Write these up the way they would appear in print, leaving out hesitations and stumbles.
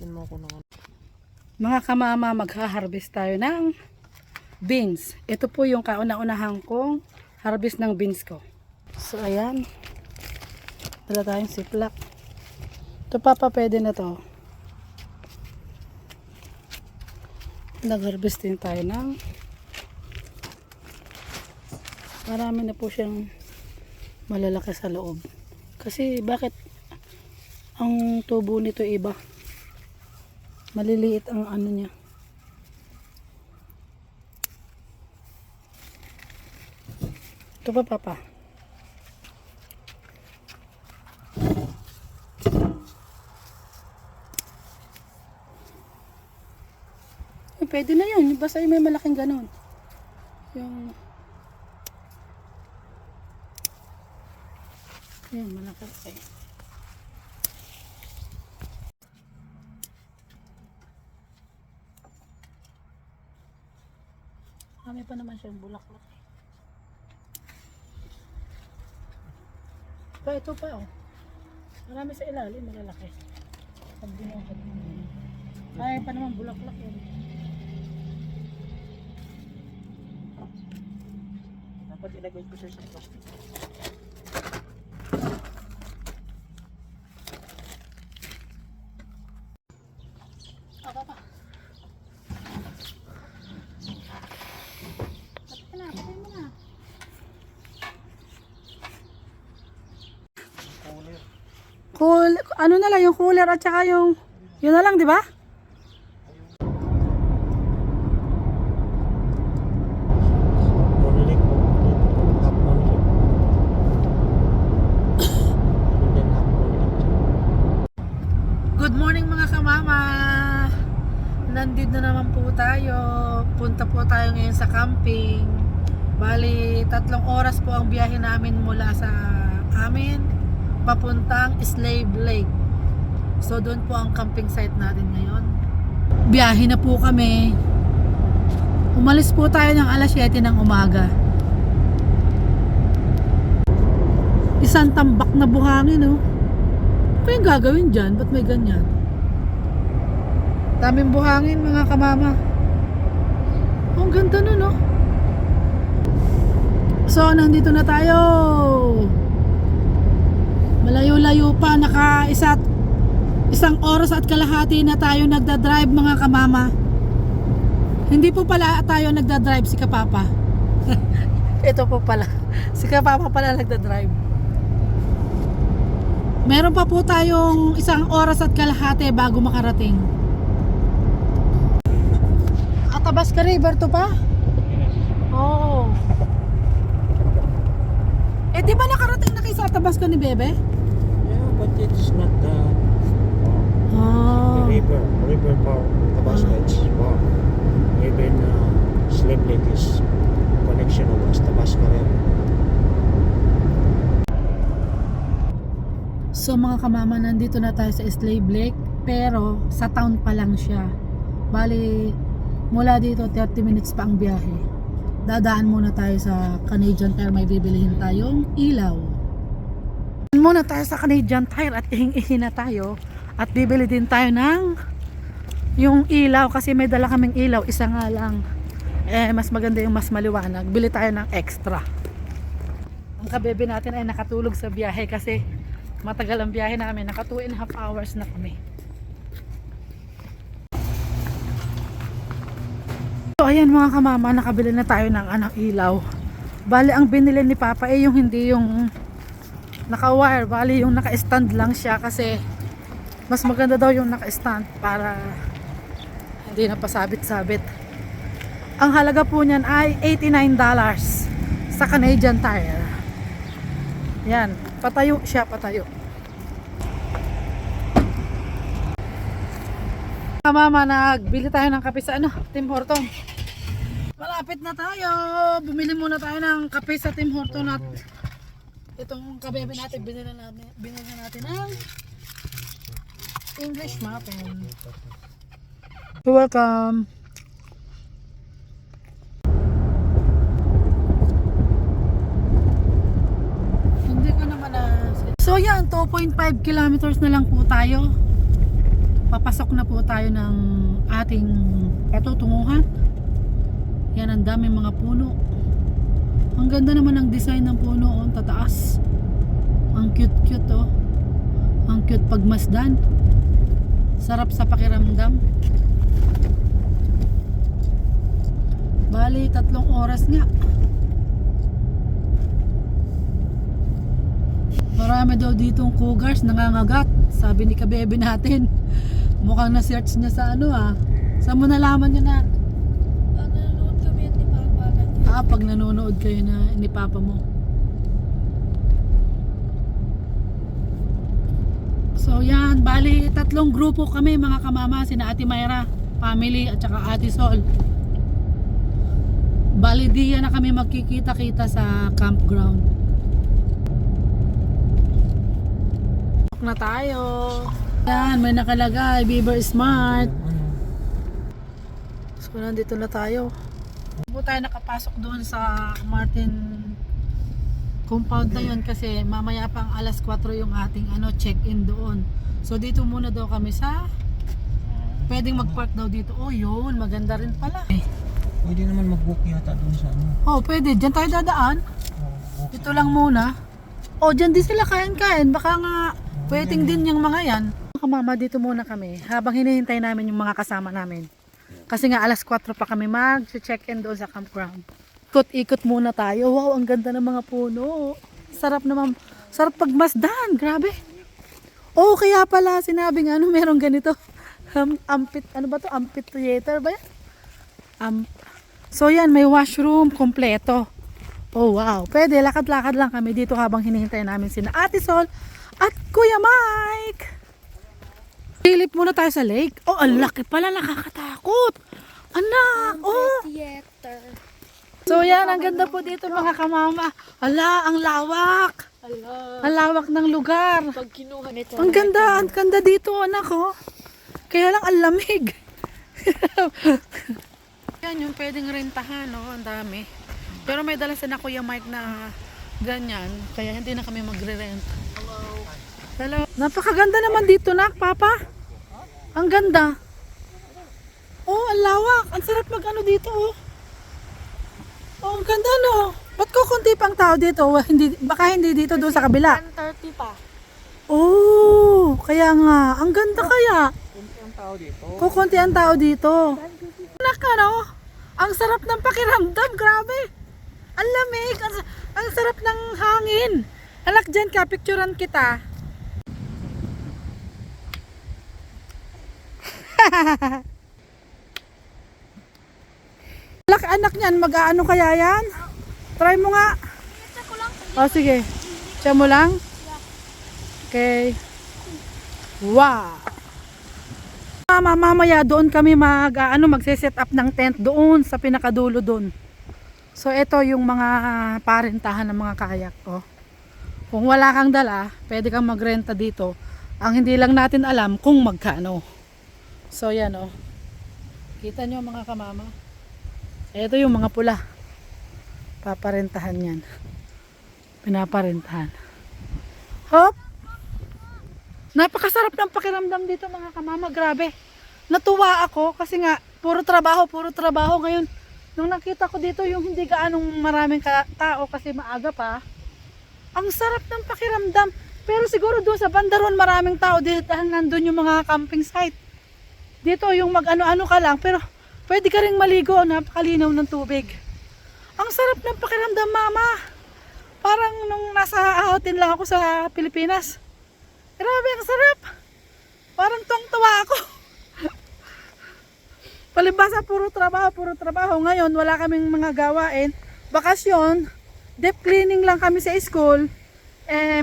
Bigyan mo ako ng ano. Mga kamama, magha-harvest tayo ng beans. Ito po yung kauna-unahan kong harvest ng beans ko. So ayan, dala tayong siplak. Ito papa, pwede na to. Nag-harvest din tayo ng marami na po siyang malalaki sa loob. Kasi bakit ang tubo nito iba? Maliliit ang ano niya. Ito pa papa. Pwede na yun. Basta may malaking ganun. Yung malaki. Okay. Kami pa naman siyang bulaklak. Ito pa oh. Marami sa ilalim, malalaki. Pag binukad mo. Kaya pa naman bulaklak yun. Dapat ilagay ko siya sa plastic. Ako pa. Patay mo na. Cool, ano na lang yung cooler at saka yung yun na lang, di ba? Good morning mga kamama. Nandito na naman po tayo. Punta po tayo ngayon sa camping. Bali, 3 oras po ang biyahe namin mula sa amin papuntang Slave Lake. So doon po ang camping site natin ngayon. Biyahe na po kami. Umalis po tayo ng alas 7 ng umaga. Isang tambak na buhangin oh. Ano yung gagawin dyan? Ba't may ganyan? Daming buhangin mga kamama. Oh, ang ganda nun oh. So nandito na tayo. Malayo-layo pa, isang oras at kalahati na tayo nagdadrive mga kamama. Hindi po pala tayo nagdadrive, si Kapapa. Ito po pala, si Kapapa pala nagdadrive. Meron pa po tayong 1 oras at kalahati bago makarating. Athabasca River to pa? Oo. Eh di ba nakarating na kayo sa Athabasca ni Bebe? Yeah, but it's not the river for Tabasco. It's far. Even Slave Lake is connection of Tabasco River. So mga kamama, nandito na tayo sa Slave Lake, pero sa town pa lang siya. Bali, mula dito 30 minutes pa ang biyahe. Dadaan muna tayo sa Canadian Tire, may bibilihin tayong ilaw. Muna tayo sa Canadian Tire at ihing-ihi na tayo. At bibili din tayo ng yung ilaw kasi may dala kaming ilaw, isa nga lang. Eh, mas maganda yung mas maliwanag. Bili tayo ng extra. Ang kabebe natin ay nakatulog sa biyahe kasi matagal ang biyahe namin. Naka 2.5 hours na kami. So ayan mga kamama, nakabili na tayo ng ilaw. Bali ang binili ni Papa eh yung hindi yung naka-wire. Bali yung naka-stand lang siya kasi mas maganda daw yung naka-stand para hindi na pasabit-sabit. Ang halaga po niyan ay $89 sa Canadian Tire. Yan, patayo siya, patayo. Mama, nagbili tayo ng kape sa Tim Horton. Malapit na tayo. Bumili muna tayo ng kape sa Tim Horton at itong kabebe natin binili natin ng English muffin. You're welcome. Hindi ko naman So yan, 2.5 kilometers na lang po tayo papasok na po tayo ng ating patutunguhan. Yan, ang daming mga puno. Ang ganda naman ng design ng puno, oh, tataas. Ang cute-cute, oh. Ang cute pagmasdan. Sarap sa pakiramdam. Bali, 3 oras nga. Marami daw ditong cougars nangangagat. Sabi ni kabebe natin. Mukhang na-search niya sa ano ah. Saan mo nalaman yun na? Nanonood kami at ni Papa. Pag nanonood kayo na ni Papa mo. So yan, bali 3 grupo kami mga kamama. Sina Ate Mayra, family at saka Ate Sol. Bali diyan na kami magkikita-kita sa campground. Na tayo. Yan, may nakalagay Beaver Smart. So nandito na tayo. Po tayo nakapasok doon sa Martin compound na yun kasi mamaya pang alas 4 yung ating check-in doon. So dito muna daw kami sa pwedeng mag-park daw dito. Oh yun, maganda rin pala. Pwede naman mag-book yata doon sa ano. Oh, pwede. Diyan tayo dadaan. Ito lang muna. Oh, diyan din sila kain-kain. Baka nga waiting din yung mga yan. Mama, dito muna kami habang hinihintay namin yung mga kasama namin. Kasi nga alas 4 pa kami mag-check-in doon sa campground. Ikot-ikot muna tayo. Wow, ang ganda ng mga puno. Sarap naman. Sarap pagmasdan. Grabe. Oh, kaya pala sinabing merong ganito. Ano ba to? Amphitheater ba yan? So yan, may washroom kompleto. Oh wow, pwede lakad-lakad lang kami dito habang hinihintay namin sina Ate Sol at Kuya Mike. Silip muna tayo sa lake. Oh, ang laki pala, nakakatakot. Anak, oh. Theater. So yan, ang ganda po dito mga kamama. Ala, ang lawak. Ang lawak ng lugar. Pag kinuha nito. Ang ganda dito anak oh. Kaya lang ang lamig. Yan yung pwedeng rentahan, no? Ang dami. Pero may dala sa na Kuya Mike na ganyan, kaya hindi na kami magre-rent. Hello. Napakaganda naman dito, nak, Papa. Ang ganda. Oh, ang lawak. Ang sarap dito, oh. Oh, ang ganda, no? Ba't ko konti pang tao dito? Baka hindi dito doon sa kabila. 1:30 pa. Oh, kaya nga. Ang ganda kaya. Kunti ang tao dito. Kukunti ang tao dito. Nakano? Ang sarap ng pakiramdam, grabe. Ang lamig, ang sarap ng hangin. Anak, dyan ka, picturean kita. Anak niyan, mag-aano kaya yan? Try mo nga. Oh, sige. Siya mo lang? Okay. Wow. Mamaya doon kami magse-set up ng tent doon sa pinakadulo doon. So ito yung mga parentahan ng mga kayak ko. Kung wala kang dala, pwede kang magrenta dito. Ang hindi lang natin alam kung magkano. So yan oh. Kita nyo mga kamama. Ito yung mga pula. Paparentahan yan. Pinaparentahan. Hop! Napakasarap ng pakiramdam dito mga kamama, grabe. Natuwa ako kasi nga puro trabaho ngayon. Nung nakita ko dito yung hindi gaanong maraming tao kasi maaga pa. Ang sarap ng pakiramdam. Pero siguro doon sa bandaron maraming tao dito dahil nandun yung mga camping site. Dito yung mag-ano-ano ka lang pero pwede ka ring maligo, napakalinaw ng tubig. Ang sarap ng pakiramdam mama. Parang nung nasa hotel lang ako sa Pilipinas. Grabe, ang sarap. Parang tuwang-tuwa ako. Palibasa, puro trabaho. Ngayon, wala kaming mga gawain. Bakasyon, deep cleaning lang kami sa school.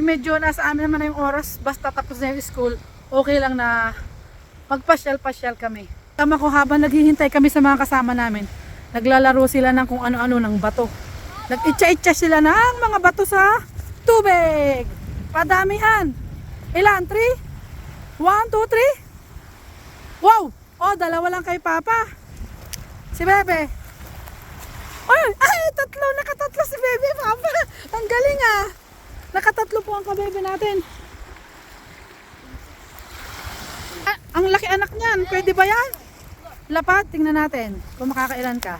Medyo nasa amin naman na yung oras. Basta tapos na yung school, okay lang na magpasyal-pasyal kami. Tama ko habang naghihintay kami sa mga kasama namin. Naglalaro sila ng kung ano-ano ng bato. Nag-itcha-itcha sila ng mga bato sa tubig. Padamihan. Ilan? 3? 1, 2, 3? Wow! Oh, dalawa lang kay Papa. Si Bebe. Ay, tatlo. Nakatatlo si Bebe, Papa. Ang galing ah. Nakatatlo po ang kabebe natin. Ang laki anak niyan. Pwede ba yan? Lapat, tingnan natin kung makakailan ka.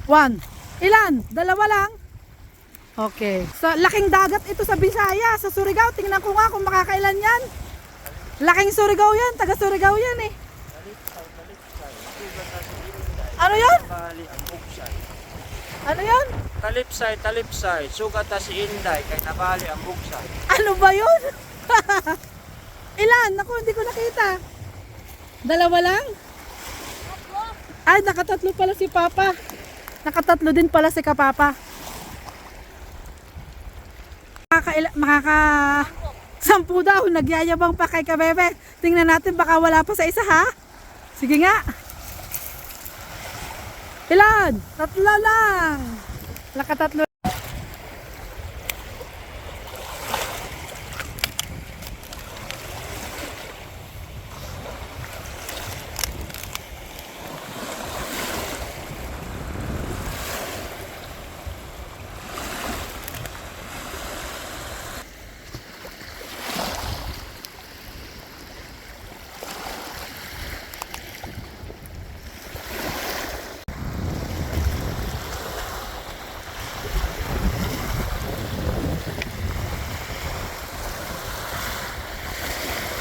1. Ilan? 2 lang? Okay. Sa laking dagat ito sa Bisaya, sa Surigao. Tingnan ko nga kung makakailan yan. Laking Surigao yan. Taga Surigao yan eh. Ano yan? Bali ang bugsay. Ano yan? Talipsay. Sugat ta si Inday kay nabali ang bugsay. Ano ba yun? Ilan? Naku, hindi ko nakita. 2 lang? Ay, nakatatlo pala si Papa. Nakatatlo din pala si Kapapa. Sampu daw. Nagyayabang pa kay Kabebe. Tingnan natin baka wala pa sa isa ha. Sige nga. Ilan? 3 lang. Nakatatlo.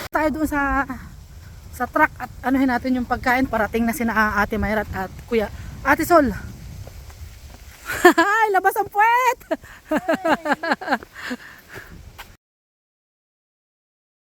Tayo doon sa truck at anuhin natin yung pagkain. Parating na sina Ate Mayra at Kuya Ate Sol. Ay, labas ang puwet.